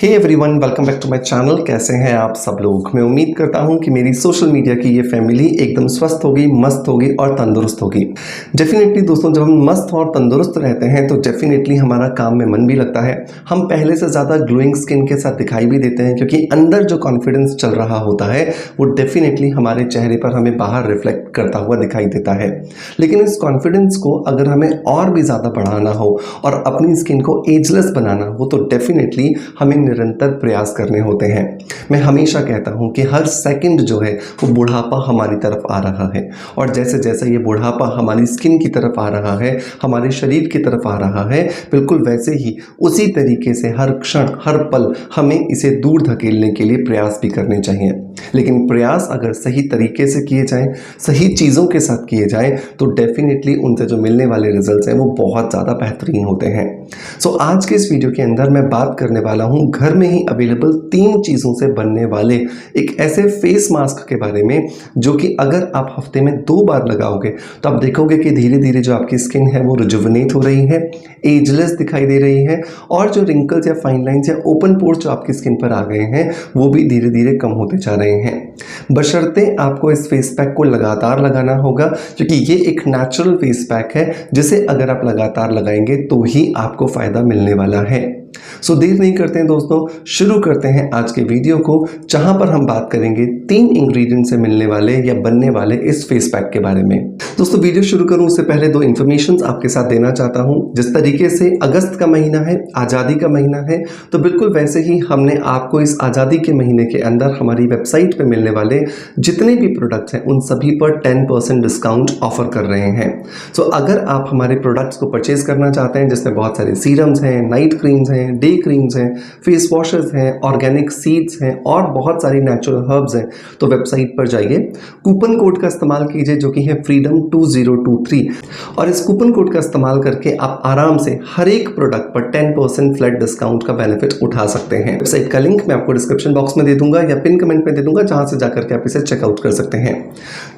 Hey everyone, welcome back to my channel. कैसे हैं आप सब लोग। मैं उम्मीद करता हूं कि मेरी सोशल मीडिया की ये फैमिली एकदम स्वस्थ होगी, मस्त होगी और तंदुरुस्त होगी। डेफिनेटली दोस्तों, जब हम मस्त और तंदुरुस्त रहते हैं तो डेफिनेटली हमारा काम में मन भी लगता है। हम पहले से ज़्यादा ग्लोइंग स्किन के साथ दिखाई भी देते हैं, क्योंकि अंदर जो कॉन्फिडेंस चल रहा होता है वो डेफिनेटली हमारे चेहरे पर हमें बाहर रिफ्लेक्ट करता हुआ दिखाई देता है। लेकिन इस कॉन्फिडेंस को अगर हमें और भी ज़्यादा बढ़ाना हो और अपनी स्किन को एजलेस बनाना हो तो डेफिनेटली हमें निरंतर प्रयास करने होते हैं। मैं हमेशा कहता हूं कि हर सेकंड जो है वो बुढ़ापा हमारी तरफ आ रहा है, और जैसे जैसे ये बुढ़ापा हमारी स्किन की तरफ आ रहा है, हमारे शरीर की तरफ आ रहा है, बिल्कुल वैसे ही उसी तरीके से हर क्षण हर पल हमें इसे दूर धकेलने के लिए प्रयास भी करने चाहिए। लेकिन प्रयास अगर सही तरीके से किए जाएं, सही चीज़ों के साथ किए जाएं, तो डेफिनेटली उनसे जो मिलने वाले रिजल्ट्स हैं वो बहुत ज़्यादा बेहतरीन होते हैं। सो आज के इस वीडियो के अंदर मैं बात करने वाला हूं घर में ही अवेलेबल 3 चीज़ों से बनने वाले एक ऐसे फेस मास्क के बारे में, जो कि अगर आप हफ्ते में 2 बार लगाओगे तो आप देखोगे कि धीरे धीरे जो आपकी स्किन है वो रिजुवनेट हो रही है, एजलेस दिखाई दे रही है, और जो रिंकल्स या फाइन लाइंस या ओपन पोर्स जो आपकी स्किन पर आ गए हैं वो भी धीरे धीरे कम होते जा रहे हैं। बशर्ते आपको इस फेस पैक को लगातार लगाना होगा, क्योंकि ये एक नेचुरल फेस पैक है जिसे अगर आप लगातार लगाएंगे तो ही आपको फायदा मिलने वाला है। सो देर नहीं करते हैं दोस्तों, शुरू करते हैं आज के वीडियो को, जहां पर हम बात करेंगे 3 इंग्रेडिएंट से मिलने वाले या बनने वाले इस फेस पैक के बारे में। दोस्तों वीडियो शुरू करूं उससे पहले 2 इन्फॉर्मेशन आपके साथ देना चाहता हूं। जिस तरीके से अगस्त का महीना है, आज़ादी का महीना है, तो बिल्कुल वैसे ही हमने आपको इस आज़ादी के महीने के अंदर हमारी वेबसाइट पर मिलने वाले जितने भी प्रोडक्ट्स हैं उन सभी पर 10% डिस्काउंट ऑफर कर रहे हैं। सो अगर आप हमारे प्रोडक्ट्स को परचेज करना चाहते हैं, जिसमें बहुत सारे सीरम्स हैं, नाइट क्रीम्स हैं, डे क्रीम्स हैं, फेस वॉशेस हैं, ऑर्गेनिक सीड्स हैं और बहुत सारी नेचुरल हर्ब्स हैं, तो वेबसाइट पर जाइए, कूपन कोड का इस्तेमाल कीजिए जो कि है फ्रीडम 2023, और इस कूपन कोड का इस्तेमाल करके आप आराम से हर एक प्रोडक्ट पर 10% फ्लैट डिस्काउंट का बेनिफिट उठा सकते हैं। वेबसाइट का लिंक मैं आपको डिस्क्रिप्शन बॉक्स में दे दूंगा या पिन कमेंट में दे दूंगा, जहां से जाकर के आप इसे चेकआउट कर सकते हैं।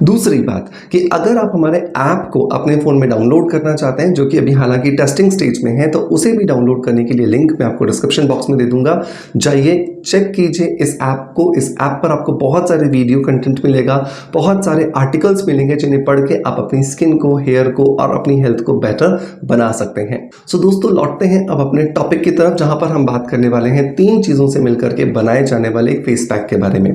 दूसरी बात कि अगर आप हमारे ऐप को अपने फोन में डाउनलोड करना चाहते हैं, जो कि अभी हालांकि टेस्टिंग स्टेज में है, तो उसे भी डाउनलोड करने के लिए लिंक मैं आपको डिस्क्रिप्शन बॉक्स में दे दूंगा। जाइए, चेक कीजिए इस ऐप को। इस ऐप पर आपको बहुत सारे वीडियो कंटेंट मिलेगा, बहुत सारे आर्टिकल्स मिलेंगे, जिन्हें पढ़ के आप अपनी स्किन को, हेयर को और अपनी हेल्थ को बेटर बना सकते हैं। सो दोस्तों लौटते हैं अब अपने टॉपिक की तरफ, जहां पर हम बात करने वाले हैं 3 चीजों से मिलकर के बनाए जाने वाले एक फेस पैक के बारे में।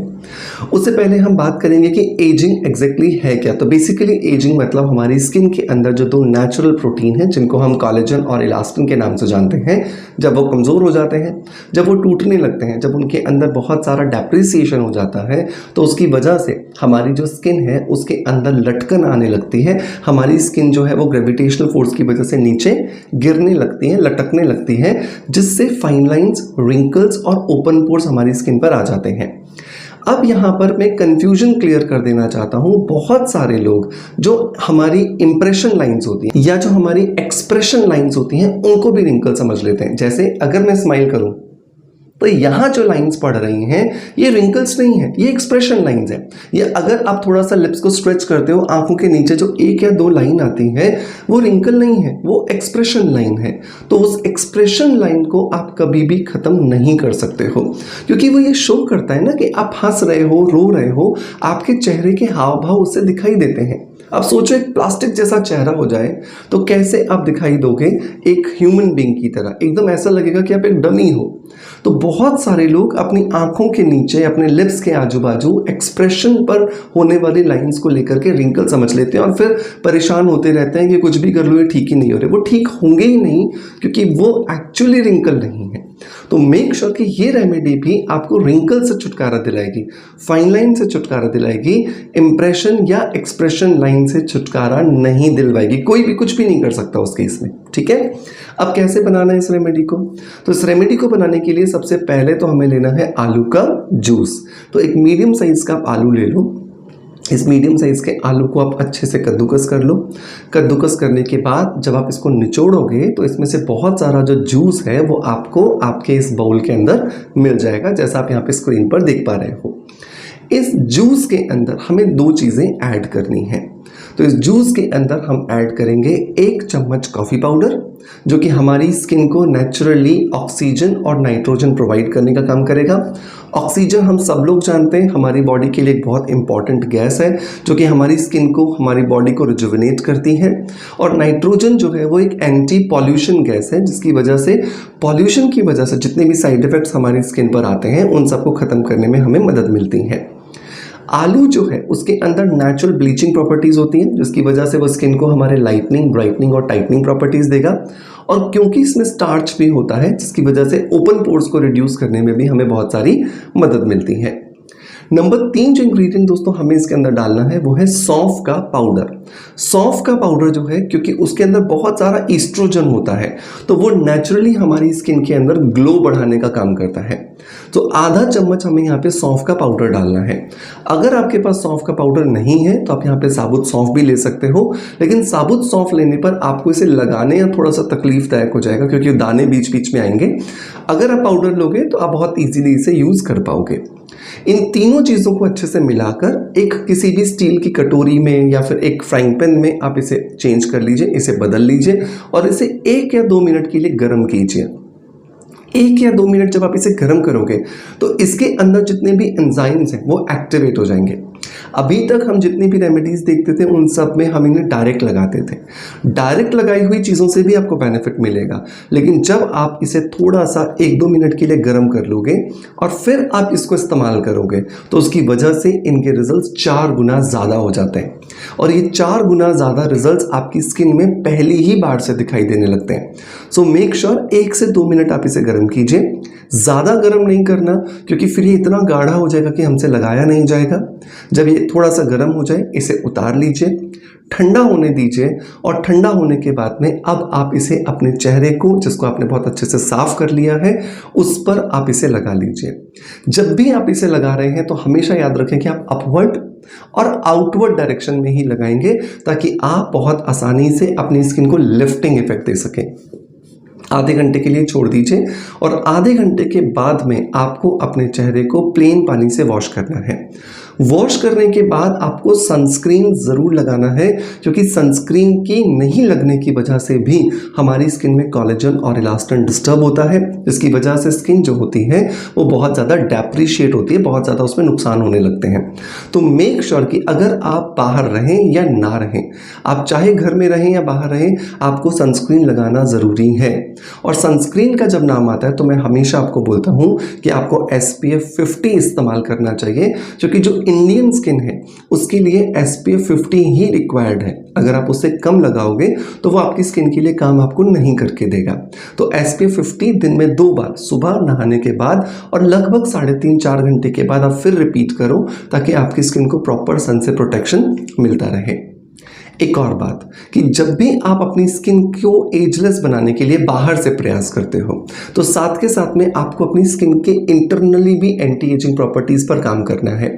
उससे पहले हम बात करेंगे कि एजिंग एग्जैक्टली है क्या। तो बेसिकली एजिंग मतलब हमारी स्किन के अंदर जो 2 नेचुरल प्रोटीन है, जिनको हम कोलेजन और इलास्टिन के नाम से जानते हैं, जब वो कमजोर हो जाते हैं, जब वो टूटने लगते हैं, जब उनके अंदर बहुत सारा डेप्रिसिएशन हो जाता है, तो उसकी वजह से हमारी जो स्किन है उसके अंदर लटकन आने लगती है। हमारी स्किन जो है वो ग्रेविटेशनल फोर्स की वजह से नीचे गिरने लगती है, लटकने लगती है, जिससे फाइन लाइंस, रिंकल्स और ओपन पोर्स हमारी स्किन पर आ जाते हैं। अब यहाँ पर मैं कंफ्यूजन क्लियर कर देना चाहता हूँ। बहुत सारे लोग जो हमारी इंप्रेशन लाइंस होती हैं या जो हमारी एक्सप्रेशन लाइंस होती हैं उनको भी रिंकल समझ लेते हैं। जैसे अगर मैं स्माइल करूँ तो यहाँ जो लाइंस पड़ रही हैं ये रिंकल्स नहीं है, ये एक्सप्रेशन लाइंस है। ये अगर आप थोड़ा सा लिप्स को स्ट्रेच करते हो, आंखों के नीचे जो 1 या 2 लाइन आती है वो रिंकल नहीं है, वो एक्सप्रेशन लाइन है। तो उस एक्सप्रेशन लाइन को आप कभी भी खत्म नहीं कर सकते हो, क्योंकि वो ये शो करता है ना कि आप हंस रहे हो, रो रहे हो, आपके चेहरे के हाव भाव उससे दिखाई देते हैं। अब सोचो एक प्लास्टिक जैसा चेहरा हो जाए तो कैसे आप दिखाई दोगे एक ह्यूमन बीइंग की तरह। एकदम ऐसा लगेगा कि आप एक डमी हो। तो बहुत सारे लोग अपनी आंखों के नीचे, अपने लिप्स के आजू बाजू एक्सप्रेशन पर होने वाली लाइंस को लेकर के रिंकल समझ लेते हैं और फिर परेशान होते रहते हैं कि कुछ भी कर लो ये ठीक ही नहीं हो रहे। वो ठीक होंगे ही नहीं, क्योंकि वो एक्चुअली रिंकल नहीं है। तो मेक श्योर कि ये रेमेडी भी आपको रिंकल से छुटकारा दिलाएगी, फाइन लाइन से छुटकारा दिलाएगी, इंप्रेशन या एक्सप्रेशन लाइन से छुटकारा नहीं दिलवाएगी। कोई भी कुछ भी नहीं कर सकता उस केस में, ठीक है। अब कैसे बनाना है इस रेमेडी को? तो इस रेमेडी को बनाने के लिए सबसे पहले तो हमें लेना है आलू का जूस। तो एक मीडियम साइज का आलू ले लो। इस मीडियम साइज के आलू को आप अच्छे से कद्दूकस कर लो। कद्दूकस करने के बाद जब आप इसको निचोड़ोगे तो इसमें से बहुत सारा जो जूस है वो आपको आपके इस बाउल के अंदर मिल जाएगा, जैसा आप यहाँ पे स्क्रीन पर देख पा रहे हो। इस जूस के अंदर हमें 2 चीज़ें ऐड करनी है। तो इस जूस के अंदर हम ऐड करेंगे 1 चम्मच कॉफ़ी पाउडर, जो कि हमारी स्किन को नेचुरली ऑक्सीजन और नाइट्रोजन प्रोवाइड करने का काम करेगा। ऑक्सीजन हम सब लोग जानते हैं हमारी बॉडी के लिए एक बहुत इंपॉर्टेंट गैस है, जो कि हमारी स्किन को, हमारी बॉडी को रिजुविनेट करती है। और नाइट्रोजन जो है वो एक एंटी पॉल्यूशन गैस है, जिसकी वजह से पॉल्यूशन की वजह से जितने भी साइड इफेक्ट्स हमारी स्किन पर आते हैं उन सबको ख़त्म करने में हमें मदद मिलती है। आलू जो है उसके अंदर नेचुरल ब्लीचिंग प्रॉपर्टीज़ होती हैं, जिसकी वजह से वो स्किन को हमारे लाइटनिंग, ब्राइटनिंग और टाइटनिंग प्रॉपर्टीज़ देगा। और क्योंकि इसमें स्टार्च भी होता है, जिसकी वजह से ओपन पोर्स को रिड्यूस करने में भी हमें बहुत सारी मदद मिलती है। नंबर 3 जो इंग्रेडिएंट दोस्तों हमें इसके अंदर डालना है वो है सौंफ का पाउडर। सौंफ का पाउडर जो है, क्योंकि उसके अंदर बहुत सारा ईस्ट्रोजन होता है, तो वो नेचुरली हमारी स्किन के अंदर ग्लो बढ़ाने का काम करता है। तो आधा चम्मच हमें यहाँ पे सौंफ का पाउडर डालना है। अगर आपके पास सौंफ का पाउडर नहीं है तो आप यहाँ पे साबुत सौंफ भी ले सकते हो, लेकिन साबुत सौंफ लेने पर आपको इसे लगाने या थोड़ा सा तकलीफदायक हो जाएगा, क्योंकि दाने बीच बीच में आएंगे। अगर आप पाउडर लोगे तो आप बहुत ईजीली इसे यूज़ कर पाओगे। इन तीनों चीज़ों को अच्छे से मिलाकर एक किसी भी स्टील की कटोरी में या फिर एक फ्राइंग पैन में आप इसे चेंज कर लीजिए, इसे बदल लीजिए और इसे 1 या 2 मिनट के लिए गर्म कीजिए। 1 या 2 मिनट जब आप इसे गर्म करोगे तो इसके अंदर जितने भी एंजाइम्स हैं वो एक्टिवेट हो जाएंगे। अभी तक हम जितनी भी रेमेडीज़ देखते थे उन सब में हम इन्हें डायरेक्ट लगाते थे। डायरेक्ट लगाई हुई चीज़ों से भी आपको बेनिफिट मिलेगा, लेकिन जब आप इसे थोड़ा सा 1-2 मिनट के लिए गर्म कर लोगे और फिर आप इसको इस्तेमाल करोगे तो उसकी वजह से इनके रिजल्ट्स 4 गुना ज़्यादा हो जाते हैं। और ये 4 गुना ज़्यादा रिजल्ट्स आपकी स्किन में पहली ही बार से दिखाई देने लगते हैं। सो मेक श्योर 1 से 2 मिनट आप इसे गर्म कीजिए। ज़्यादा गर्म नहीं करना, क्योंकि फिर ये इतना गाढ़ा हो जाएगा कि हमसे लगाया नहीं जाएगा। जब ये थोड़ा सा गर्म हो जाए इसे उतार लीजिए, ठंडा होने दीजिए और ठंडा होने के बाद में अब आप इसे अपने चेहरे को, जिसको आपने बहुत अच्छे से साफ कर लिया है, उस पर आप इसे लगा लीजिए। जब भी आप इसे लगा रहे हैं तो हमेशा याद रखें कि आप अपवर्ड और आउटवर्ड डायरेक्शन में ही लगाएंगे, ताकि आप बहुत आसानी से अपनी स्किन को लिफ्टिंग इफेक्ट दे सकें। आधे घंटे के लिए छोड़ दीजिए और आधे घंटे के बाद में आपको अपने चेहरे को प्लेन पानी से वॉश करना है। वॉश करने के बाद आपको सनस्क्रीन ज़रूर लगाना है, क्योंकि सनस्क्रीन की नहीं लगने की वजह से भी हमारी स्किन में कोलेजन और इलास्टिन डिस्टर्ब होता है, जिसकी वजह से स्किन जो होती है वो बहुत ज़्यादा डेप्रिशिएट होती है, बहुत ज़्यादा उसमें नुकसान होने लगते हैं। तो मेक श्योर कि अगर आप बाहर रहें या ना रहें, आप चाहे घर में रहें या बाहर रहें, आपको सनस्क्रीन लगाना ज़रूरी है। और सनस्क्रीन का जब नाम आता है तो मैं हमेशा आपको बोलता हूँ कि आपको SPF 50 इस्तेमाल करना चाहिए, क्योंकि जो इंडियन स्किन है उसके लिए SPF 50 ही रिक्वायर्ड है। अगर आप उससे कम लगाओगे तो वो आपकी स्किन के लिए काम आपको नहीं करके देगा। तो SPF 50 दिन में 2 बार, सुबह नहाने के बाद और लगभग 3.5-4 घंटे के बाद आप फिर रिपीट करो, ताकि आपकी स्किन को प्रॉपर सन से प्रोटेक्शन मिलता रहे। एक और बात कि जब भी आप अपनी स्किन को एजलेस बनाने के लिए बाहर से प्रयास करते हो तो साथ के साथ में आपको अपनी स्किन के इंटरनली भी एंटी एजिंग प्रॉपर्टीज़ पर काम करना है।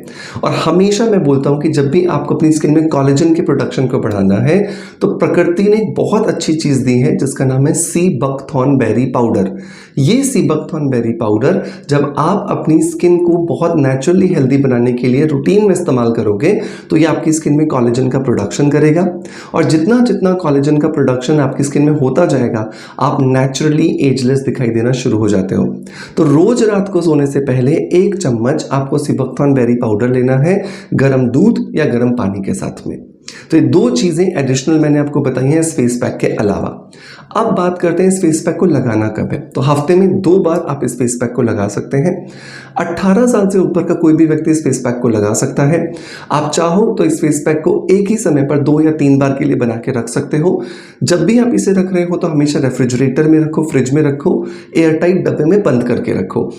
और हमेशा मैं बोलता हूँ कि जब भी आपको अपनी स्किन में कोलेजन के प्रोडक्शन को बढ़ाना है तो प्रकृति ने एक बहुत अच्छी चीज़ दी है, जिसका नाम है सी बकथॉर्न बेरी पाउडर। ये सी बकथॉर्न बेरी पाउडर जब आप अपनी स्किन को बहुत नेचुरली हेल्दी बनाने के लिए रूटीन में इस्तेमाल करोगे तो ये आपकी स्किन में कोलेजन का प्रोडक्शन करेगा, और जितना जितना कोलेजन का प्रोडक्शन आपकी स्किन में होता जाएगा आप नेचुरली एजलेस दिखाई देना शुरू हो जाते हो। तो रोज रात को सोने से पहले 1 चम्मच आपको सी बकथॉर्न बेरी पाउडर लेना है, गर्म दूध या गर्म पानी के साथ में। तो ये 2 चीज़ें एडिशनल मैंने आपको बताई हैं इस फेस पैक के अलावा। अब बात करते हैं इस फेस पैक को लगाना कब है। तो हफ्ते में 2 बार आप इस फेस पैक को लगा सकते हैं। 18 साल से ऊपर का कोई भी व्यक्ति इस फेस पैक को लगा सकता है। आप चाहो तो इस फेस पैक को एक ही समय पर 2 या 3 बार के लिए बना के रख सकते हो। जब भी आप इसे रख रहे हो तो हमेशा रेफ्रिजरेटर में रखो, फ्रिज में रखो, एयरटाइट डब्बे में बंद करके रखो,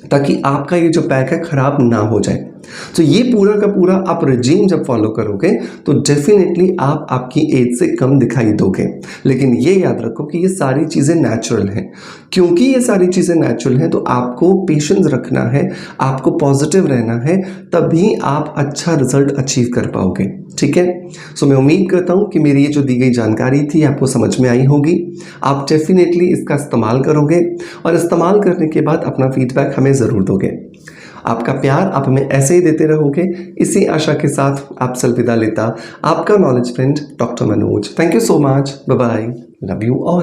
ताकि आपका ये जो पैक है ख़राब ना हो जाए। तो ये पूरा का पूरा आप रेजीम जब फॉलो करोगे तो डेफिनेटली आप आपकी एज से कम दिखाई दोगे। लेकिन ये याद रखो कि ये सारी चीज़ें नेचुरल हैं। क्योंकि ये सारी चीज़ें नेचुरल हैं तो आपको पेशेंस रखना है, आपको पॉजिटिव रहना है, तभी आप अच्छा रिजल्ट अचीव कर पाओगे। ठीक है, सो मैं उम्मीद करता हूँ कि मेरी ये जो दी गई जानकारी थी आपको समझ में आई होगी। आप डेफिनेटली इसका इस्तेमाल करोगे और इस्तेमाल करने के बाद अपना फीडबैक हमें ज़रूर दोगे। आपका प्यार आप हमें ऐसे ही देते रहोगे, इसी आशा के साथ आपसे अलविदा लेता आपका knowledge friend doctor Manoj. Thank you so much, bye bye, love you all.